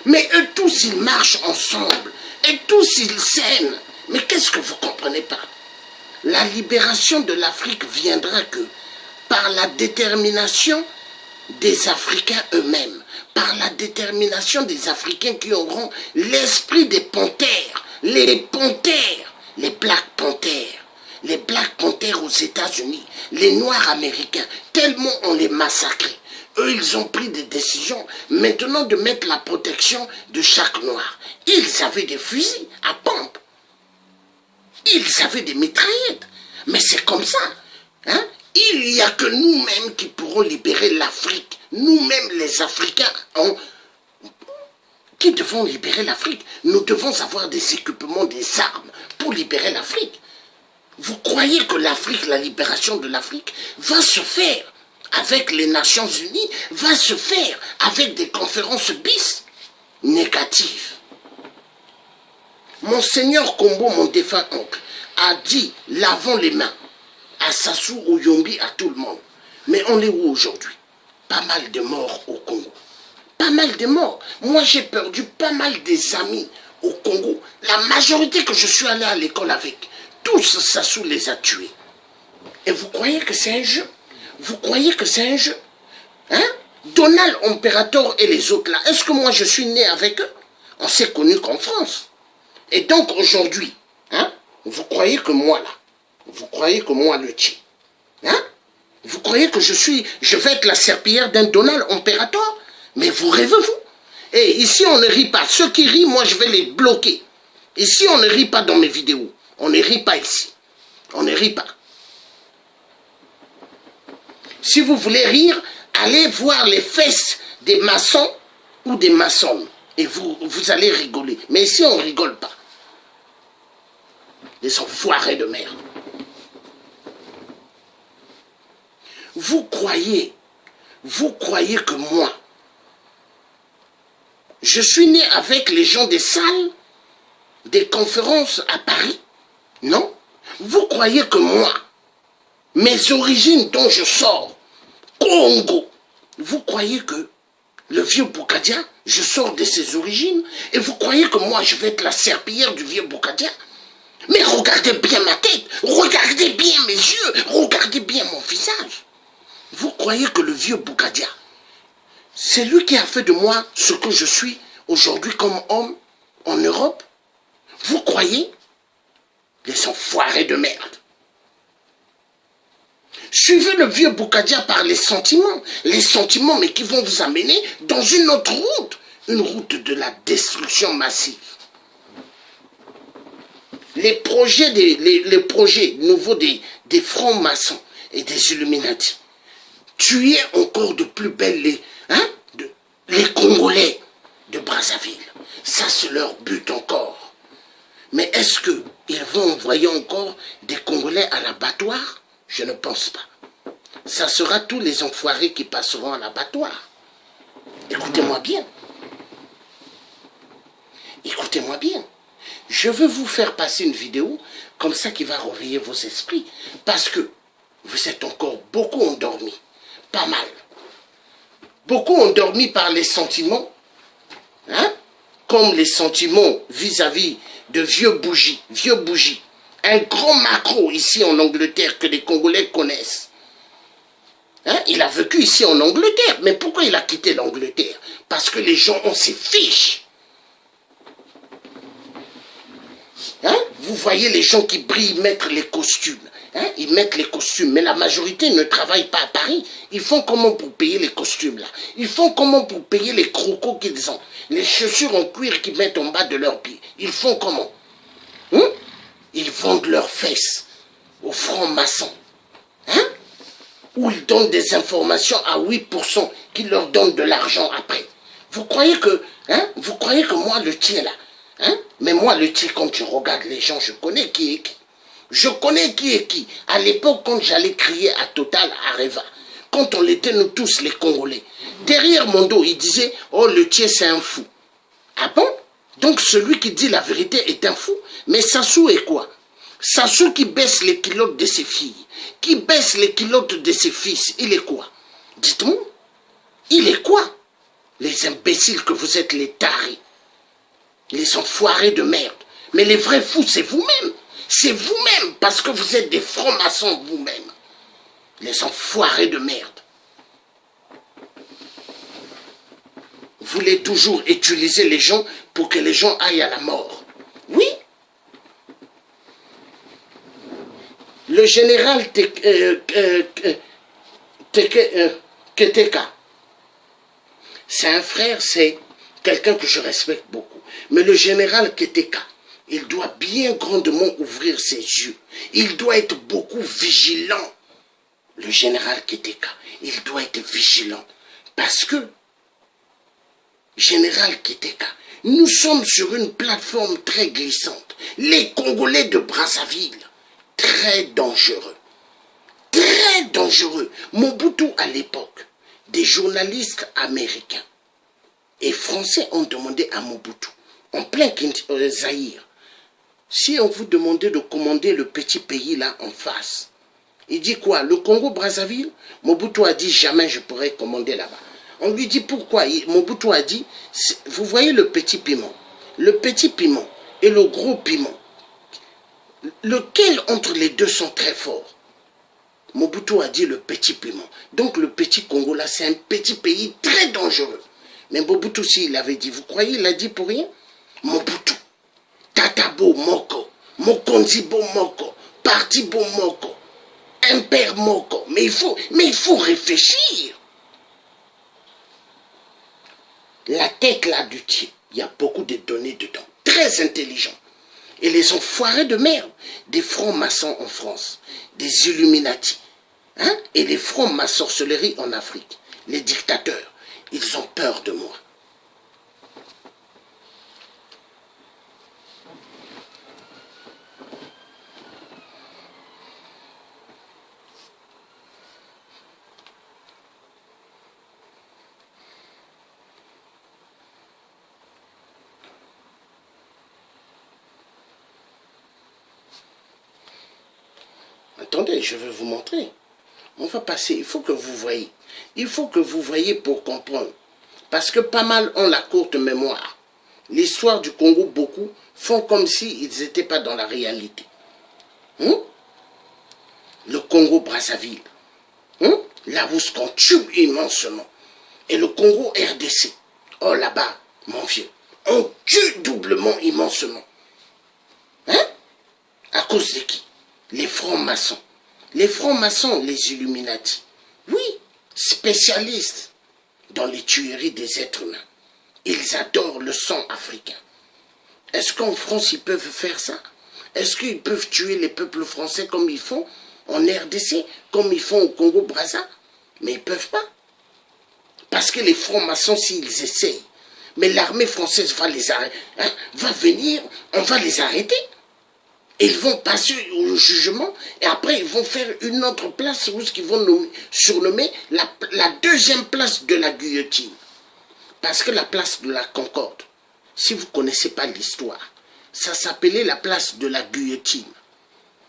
Mais eux tous, ils marchent ensemble. Et tous, ils s'aiment. Mais qu'est-ce que vous ne comprenez pas? La libération de l'Afrique viendra que par la détermination des Africains eux-mêmes, par la détermination des Africains qui auront l'esprit des panthères. Les panthères les Black Panthers. Les Black Panthers aux États-Unis, les Noirs américains, tellement on les massacrait. Eux, ils ont pris des décisions maintenant de mettre la protection de chaque Noir. Ils avaient des fusils à pompe. Ils avaient des mitraillettes. Mais c'est comme ça. Hein? Il n'y a que nous-mêmes qui pourrons libérer l'Afrique. Nous-mêmes, les Africains, qui devons libérer l'Afrique. Nous devons avoir des équipements, des armes pour libérer l'Afrique. Vous croyez que l'Afrique, la libération de l'Afrique, va se faire avec les Nations Unies, va se faire avec des conférences bis négatives? Monseigneur Kombo, mon défunt oncle, a dit « lavons les mains » à Sassou, au Yombi, à tout le monde. Mais on est où aujourd'hui? Pas mal de morts au Congo. Pas mal de morts. Moi, j'ai perdu pas mal des amis au Congo. La majorité que je suis allé à l'école avec, tous Sassou les a tués. Et vous croyez que c'est un jeu? Vous croyez que c'est un jeu? Hein? Donald Imperator et les autres là, est-ce que moi je suis né avec eux? On s'est connus qu'en France. Et donc aujourd'hui, hein, vous croyez que moi là, vous croyez que moi le Tché, hein? Vous croyez que je vais être la serpillière d'un Donald Imperator? Mais vous rêvez vous? Et ici on ne rit pas. Ceux qui rient, moi je vais les bloquer. Ici on ne rit pas dans mes vidéos. On ne rit pas ici. On ne rit pas. Si vous voulez rire, allez voir les fesses des maçons ou des maçonnes. Et vous allez rigoler. Mais ici, on ne rigole pas. Les enfoirés de merde. Vous croyez que moi, je suis né avec les gens des salles, des conférences à Paris? Non. Vous croyez que moi, mes origines dont je sors, Congo, vous croyez que le vieux Boukadia, je sors de ses origines, et vous croyez que moi je vais être la serpillière du vieux Boukadia? Mais regardez bien ma tête, regardez bien mes yeux, regardez bien mon visage. Vous croyez que le vieux Boukadia, c'est lui qui a fait de moi ce que je suis aujourd'hui comme homme en Europe? Vous croyez? Les enfoirés de merde. Suivez le vieux Boukadia par les sentiments, mais qui vont vous amener dans une autre route, une route de la destruction massive. Les projets nouveaux des francs-maçons et des Illuminati, tuer encore de plus belle les Congolais de Brazzaville. Ça, c'est leur but encore. Mais est-ce qu'ils vont envoyer encore des Congolais à l'abattoir? Je ne pense pas. Ça sera tous les enfoirés qui passeront à l'abattoir. Écoutez-moi bien. Écoutez-moi bien. Je veux vous faire passer une vidéo comme ça qui va réveiller vos esprits. Parce que vous êtes encore beaucoup endormis. Pas mal. Beaucoup endormis par les sentiments. Hein? Comme les sentiments vis-à-vis de vieux bougies. Un grand macro ici en Angleterre que les Congolais connaissent. Hein? Il a vécu ici en Angleterre. Mais pourquoi il a quitté l'Angleterre? Parce que les gens ont ses fiches. Hein? Vous voyez les gens qui brillent mettre les costumes. Hein? Ils mettent les costumes. Mais la majorité ne travaille pas à Paris. Ils font comment pour payer les costumes là? Ils font comment pour payer les crocos qu'ils ont? Les chaussures en cuir qu'ils mettent en bas de leurs pieds. Ils font comment? Hein? Ils vendent leurs fesses aux francs-maçons. Hein? Où ils donnent des informations à 8% qui leur donnent de l'argent après. Vous croyez que, hein? Vous croyez que moi, le tien là, hein? Mais moi, le tien, quand je regarde les gens, je connais qui est qui. Je connais qui est qui. À l'époque, quand j'allais crier à Total, à Reva, quand on était nous tous les Congolais, derrière mon dos, il disait, oh, le tien, c'est un fou. Ah bon? Donc celui qui dit la vérité est un fou. Mais Sassou est quoi? Sassou qui baisse les culottes de ses filles, qui baisse les culottes de ses fils, il est quoi? Dites-moi, il est quoi? Les imbéciles que vous êtes, les tarés, les enfoirés de merde. Mais les vrais fous, c'est vous-même. C'est vous-même, parce que vous êtes des francs-maçons vous-même. Les enfoirés de merde. Vous voulez toujours utiliser les gens pour que les gens aillent à la mort. Oui. le général Keteka, c'est un frère, c'est quelqu'un que je respecte beaucoup. Mais le général Keteka, il doit bien grandement ouvrir ses yeux. Il doit être beaucoup vigilant. Le général Keteka, il doit être vigilant. Parce que, général Keteka, nous sommes sur une plateforme très glissante. Les Congolais de Brazzaville, très dangereux. Très dangereux. Mobutu, à l'époque, des journalistes américains et français ont demandé à Mobutu, en plein Zaïre, si on vous demandait de commander le petit pays là en face, il dit quoi? Le Congo-Brazzaville? Mobutu a dit jamais je pourrais commander là-bas. On lui dit pourquoi? Mobutu a dit, vous voyez le petit piment et le gros piment, lequel entre les deux sont très forts? Mobutu a dit le petit piment. Donc le petit Congo là, c'est un petit pays très dangereux. Mais Mobutu aussi, il avait dit, vous croyez, il a dit pour rien? Mobutu, Tatabo Moko, Mokonzibo Moko, Partibo Moko, Impère Moko. Mais il faut réfléchir. La tête là du type, il y a beaucoup de données dedans. Très intelligent. Et les enfoirés de merde, des francs-maçons en France, des Illuminati, hein, et les francs-maçonneries en Afrique, les dictateurs, ils ont peur de moi. Attendez, je vais vous montrer. On va passer, il faut que vous voyez. Il faut que vous voyez pour comprendre. Parce que pas mal ont la courte mémoire. L'histoire du Congo, beaucoup font comme s'ils n'étaient pas dans la réalité. Le Congo-Brazzaville. Là où on tue immensement. Et le Congo RDC. Oh là-bas, mon vieux. On tue doublement immensement. À cause de qui? Les francs-maçons. Les francs-maçons, les Illuminati. Oui, spécialistes dans les tueries des êtres humains. Ils adorent le sang africain. Est-ce qu'en France, ils peuvent faire ça? Est-ce qu'ils peuvent tuer les peuples français comme ils font en RDC, comme ils font au Congo-Brazza? Mais ils ne peuvent pas. Parce que les francs-maçons, s'ils essayent, mais l'armée française va les arrêter, va venir, on va les arrêter. Ils vont passer au jugement et après ils vont faire une autre place où ils vont surnommer la deuxième place de la guillotine. Parce que la place de la Concorde, si vous ne connaissez pas l'histoire, ça s'appelait la place de la guillotine.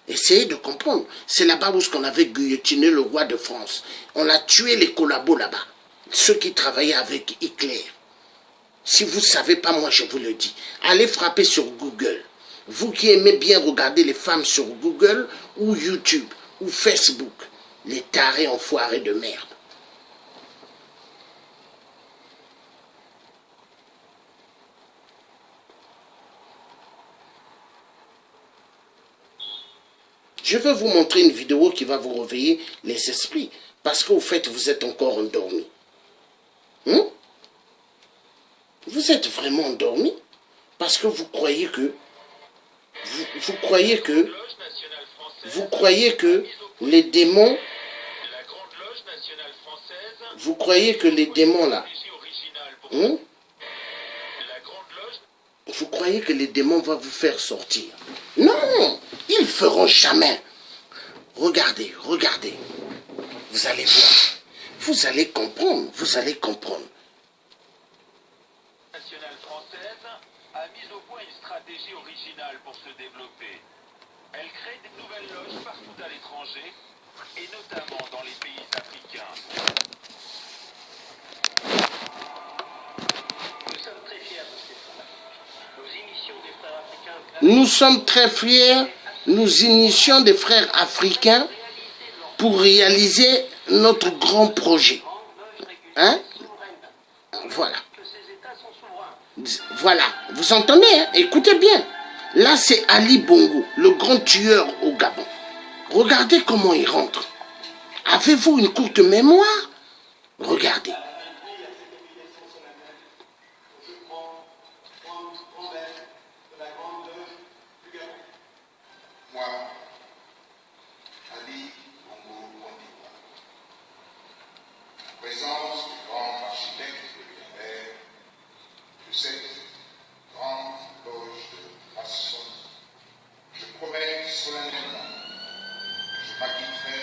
Essayez de comprendre. C'est là-bas où on avait guillotiné le roi de France. On a tué les collabos là-bas, ceux qui travaillaient avec Hitler. Si vous ne savez pas, moi je vous le dis. Allez frapper sur Google. Vous qui aimez bien regarder les femmes sur Google ou YouTube ou Facebook, les tarés enfoirés de merde. Je vais vous montrer une vidéo qui va vous réveiller les esprits, parce qu'au fait, vous êtes encore endormi. Vous êtes vraiment endormi, parce que vous croyez que vous croyez que les démons, vous croyez que les démons là, vous croyez que les démons vont vous faire sortir. Non, ils ne feront jamais. Regardez, regardez. Vous allez voir. Vous allez comprendre, vous allez comprendre. A mis au point une stratégie originale pour se développer. Elle crée des nouvelles loges partout à l'étranger, et notamment dans les pays africains. Nous sommes très fiers de ces frères. Nous initions des frères africains. Nous sommes très fiers, nous initions des frères africains pour réaliser notre grand projet. Voilà. Voilà, vous entendez, hein? Écoutez bien. Là, c'est Ali Bongo, le grand tueur au Gabon. Regardez comment il rentre. Avez-vous une courte mémoire? Regardez. Moi, Ali Bongo Ondimba, en présence du grand architecte de l'univers, de cette grande loge de maçons, je promets solennellement que je m'acquitterai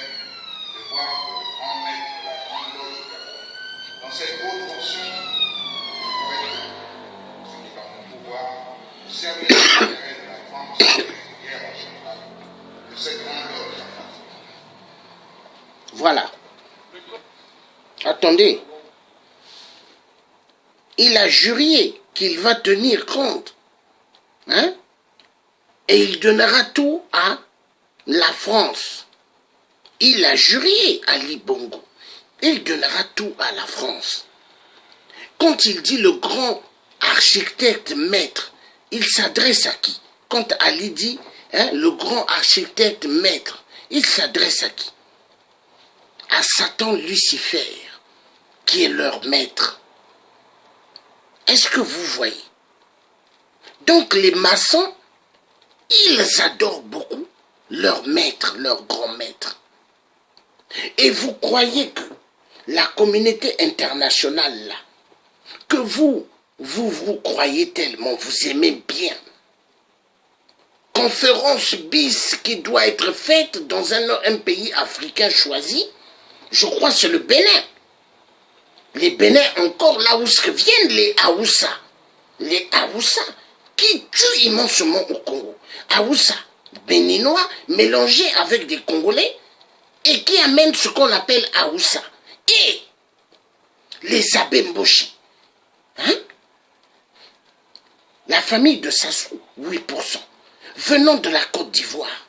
du devoir de grand maître de la grande loge du Gabon. Dans cette haute fonction, je ferai tout ce qui est dans mon pouvoir pour servir l'intérêt de la France et en général de cette grande loge. Voilà. Attendez. Il a juré qu'il va tenir compte. Hein? Et il donnera tout à la France. Il a juré, Ali Bongo. Il donnera tout à la France. Quand il dit le grand architecte maître, il s'adresse à qui? Quand Ali dit le grand architecte maître, il s'adresse à qui? À Satan Lucifer, qui est leur maître. Est-ce que vous voyez? Donc les maçons, ils adorent beaucoup leur maître, leur grand maître. Et vous croyez que la communauté internationale, là, que vous croyez tellement, vous aimez bien. Conférence bis qui doit être faite dans un pays africain choisi, je crois que c'est le Bénin. Les Bénins encore là où viennent les Haoussa. Les Haoussa qui tuent immensement au Congo. Haoussa, béninois mélangés avec des Congolais et qui amènent ce qu'on appelle Haoussa. Et les Abemboshi. Hein? La famille de Sassou, 8%, venant de la Côte d'Ivoire.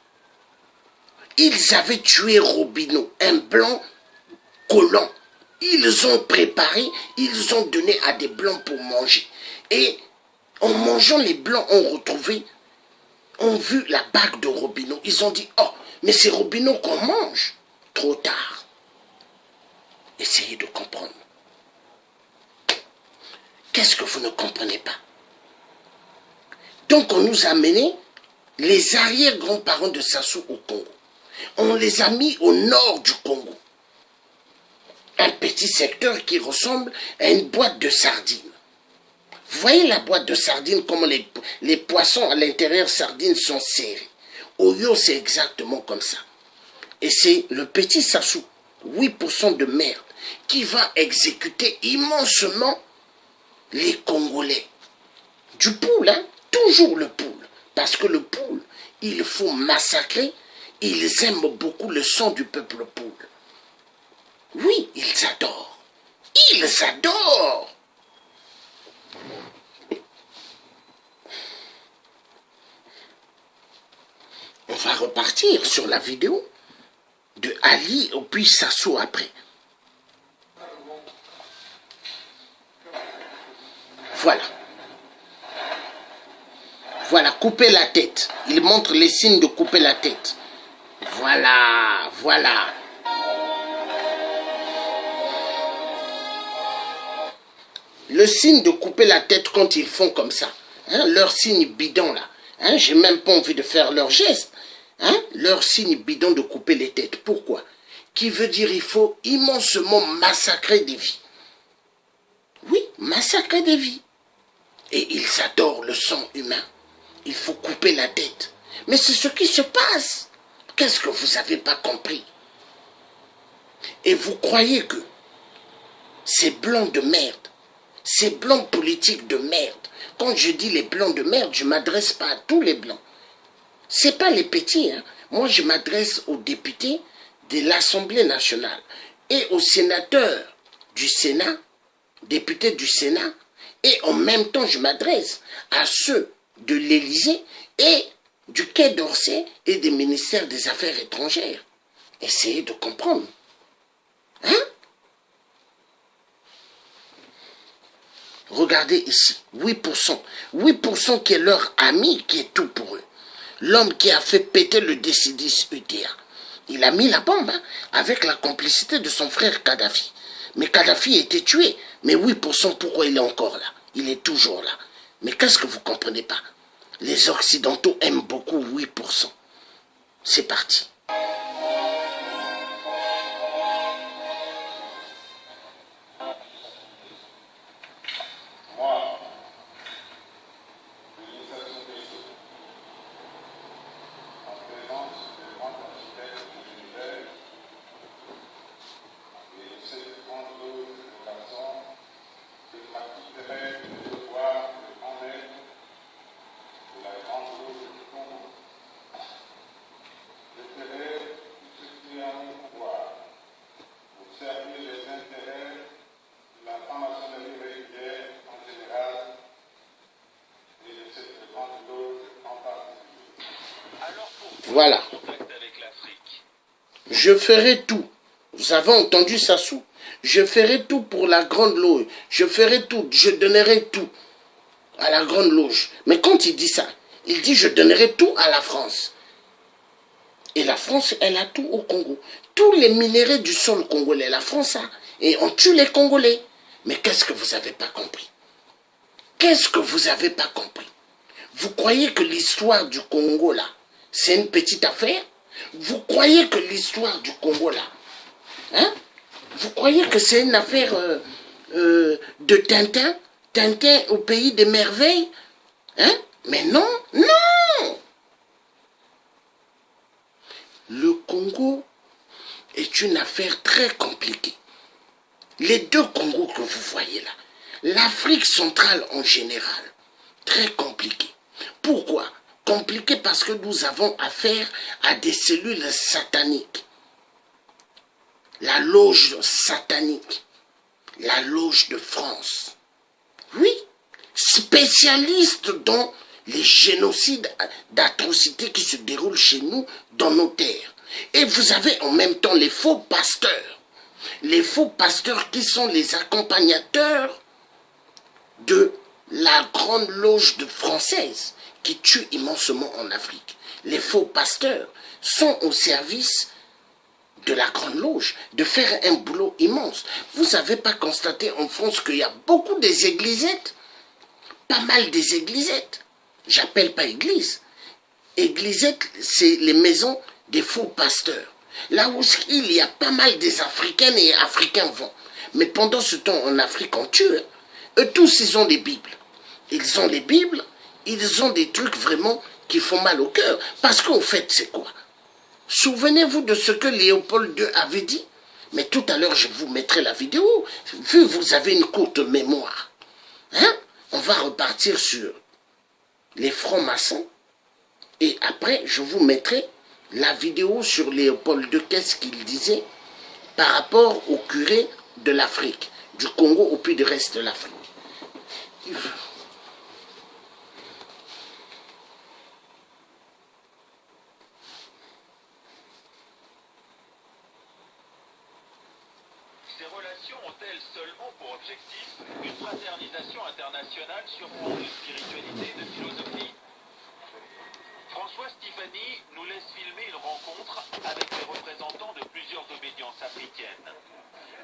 Ils avaient tué Robineau, un blanc colon. Ils ont préparé, ils ont donné à des blancs pour manger. Et en mangeant, les blancs ont vu la bague de Robineau. Ils ont dit, oh, mais c'est Robineau qu'on mange. Trop tard. Essayez de comprendre. Qu'est-ce que vous ne comprenez pas? Donc on nous a amené les arrière-grands-parents de Sassou au Congo. On les a mis au nord du Congo. Un petit secteur qui ressemble à une boîte de sardines. Vous voyez la boîte de sardines, comment les poissons à l'intérieur sardines sont serrés. Oyo, c'est exactement comme ça. Et c'est le petit Sassou, 8% de merde, qui va exécuter immensement les Congolais. Du poule, hein? Toujours le poule. Parce que le poule, il faut massacrer. Ils aiment beaucoup le sang du peuple poule. Oui, ils adorent. Ils adorent. On va repartir sur la vidéo de Ali au puis Sassou après. Voilà. Voilà, couper la tête. Il montre les signes de couper la tête. Voilà, voilà. Le signe de couper la tête quand ils font comme ça. Hein, leur signe bidon là. Hein, j'ai même pas envie de faire leur geste. Hein, leur signe bidon de couper les têtes. Pourquoi? Qui veut dire il faut immensement massacrer des vies. Oui, massacrer des vies. Et ils adorent le sang humain. Il faut couper la tête. Mais c'est ce qui se passe. Qu'est-ce que vous n'avez pas compris? Et vous croyez que ces blancs de merde, ces blancs politiques de merde, quand je dis les blancs de merde, je ne m'adresse pas à tous les blancs. Ce n'est pas les petits. Hein. Moi, je m'adresse aux députés de l'Assemblée nationale et aux sénateurs du Sénat, députés du Sénat, et en même temps, je m'adresse à ceux de l'Élysée et du Quai d'Orsay et des ministères des Affaires étrangères. Essayez de comprendre. Hein? Regardez ici, 8%. 8% qui est leur ami, qui est tout pour eux. L'homme qui a fait péter le Décidis UTA. Il a mis la bombe hein, avec la complicité de son frère Kadhafi. Mais Kadhafi a été tué. Mais 8%, pourquoi il est encore là? Il est toujours là. Mais qu'est-ce que vous ne comprenez pas? Les Occidentaux aiment beaucoup 8%. C'est parti. Voilà. Je ferai tout. Vous avez entendu Sassou? Je ferai tout pour la Grande Loge. Je ferai tout. Je donnerai tout à la Grande Loge. Mais quand il dit ça, il dit je donnerai tout à la France. Et la France, elle a tout au Congo. Tous les minéraux du sol congolais, la France a. Et on tue les Congolais. Mais qu'est-ce que vous n'avez pas compris? Qu'est-ce que vous n'avez pas compris? Vous croyez que l'histoire du Congo, là, c'est une petite affaire? Vous croyez que l'histoire du Congo, là, hein? Vous croyez que c'est une affaire de Tintin? Tintin au pays des merveilles? Hein? Mais non, non! Le Congo est une affaire très compliquée. Les deux Congos que vous voyez là, l'Afrique centrale en général, très compliquée. Pourquoi? Compliqué parce que nous avons affaire à des cellules sataniques. La loge satanique, la loge de France. Oui, spécialiste dans les génocides d'atrocités qui se déroulent chez nous dans nos terres. Et vous avez en même temps les faux pasteurs. Les faux pasteurs qui sont les accompagnateurs de la grande loge française qui tue immensement en Afrique. Les faux pasteurs sont au service de la grande loge, de faire un boulot immense. Vous n'avez pas constaté en France qu'il y a beaucoup des églisettes? Pas mal des églisettes. J'appelle pas église. Églisettes, c'est les maisons des faux pasteurs. Là où il y a pas mal des Africaines et Africains vont. Mais pendant ce temps, en Afrique, on tue. Eux tous, ils ont des Bibles. Ils ont les Bibles, ils ont des trucs vraiment qui font mal au cœur. Parce qu'en fait, c'est quoi? Souvenez-vous de ce que Léopold II avait dit. Mais tout à l'heure, je vous mettrai la vidéo. Vu que vous avez une courte mémoire, hein? On va repartir sur les francs-maçons. Et après, je vous mettrai la vidéo sur Léopold II, qu'est-ce qu'il disait par rapport au curé de l'Afrique, du Congo au puis du reste de l'Afrique. Ces relations ont-elles seulement pour objectif une fraternisation internationale sur fond de spiritualité et de philosophie? François Stéphanie nous laisse filmer une rencontre avec les représentants de plusieurs obédiences africaines.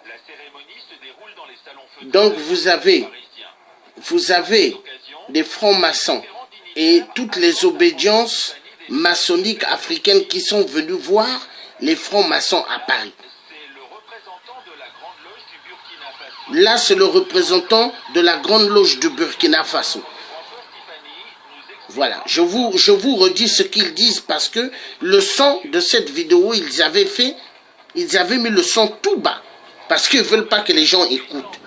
La cérémonie se déroule dans les salons feutrés. Donc vous avez des francs-maçons et toutes les obédiences maçonniques africaines qui sont venues voir les francs-maçons à Paris. Là, c'est le représentant de la Grande Loge du Burkina Faso. Voilà, je vous redis ce qu'ils disent parce que le son de cette vidéo, ils avaient mis le son tout bas parce qu'ils ne veulent pas que les gens écoutent.